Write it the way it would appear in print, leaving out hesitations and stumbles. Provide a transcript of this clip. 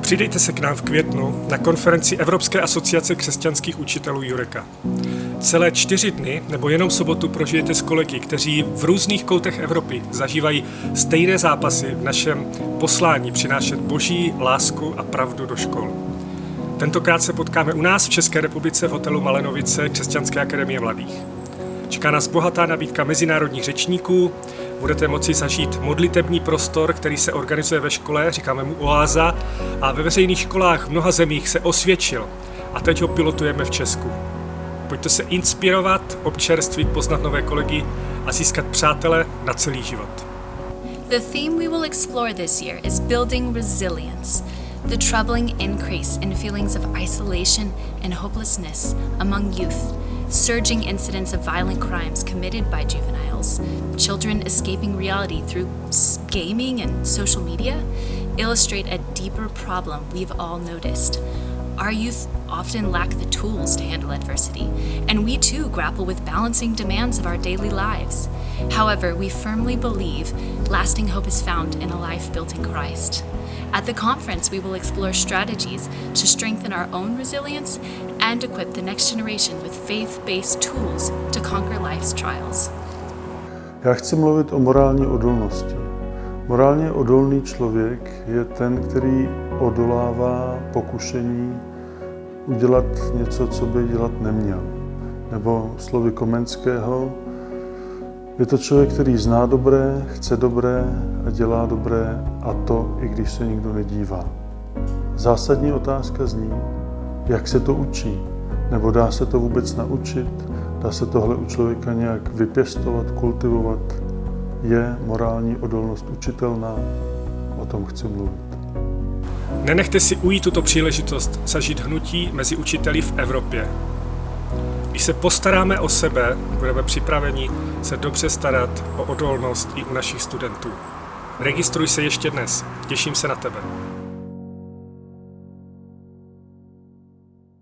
Přidejte se k nám v květnu na konferenci Evropské asociace křesťanských učitelů Jureka. Celé 4 dny nebo jenom sobotu prožijete s kolegy, kteří v různých koutech Evropy zažívají stejné zápasy v našem poslání přinášet boží lásku a pravdu do škol. Tentokrát se potkáme u nás v České republice v hotelu Malenovice Křesťanské akademie mladých. Čeká nás bohatá nabídka mezinárodních řečníků, budete moci zažít modlitební prostor, který se organizuje ve škole, říkáme mu Oáza, a ve veřejných školách v mnoha zemích se osvědčil a teď ho pilotujeme v Česku. Pojďte se inspirovat, občerstvit, poznat nové kolegy a získat přátele na celý život. The theme we will explore this year is building resilience, the troubling increase in feelings of isolation and hopelessness among youth, surging incidents of violent crimes committed by juveniles, children escaping reality through gaming and social media, illustrate a deeper problem we've all noticed. Our youth often lack the tools to handle adversity, and we too grapple with balancing demands of our daily lives. However, we firmly believe lasting hope is found in a life built in Christ. At the conference, we will explore strategies to strengthen our own resilience and equip the next generation with faith-based tools to conquer life's trials. Já chci mluvit o morální odolnosti. Morálně odolný člověk je ten, který odolává pokušení udělat něco, co by dělat neměl. Nebo slovy Komenského, je to člověk, který zná dobré, chce dobré a dělá dobré, a to, i když se nikdo nedívá. Zásadní otázka zní, jak se to učí, nebo dá se to vůbec naučit, dá se tohle u člověka nějak vypěstovat, kultivovat. Je morální odolnost učitelná? O tom chci mluvit. Nenechte si ujít tuto příležitost zažít hnutí mezi učiteli v Evropě. Když se postaráme o sebe, budeme připraveni se dobře starat o odolnost i u našich studentů. Registruj se ještě dnes, těším se na tebe.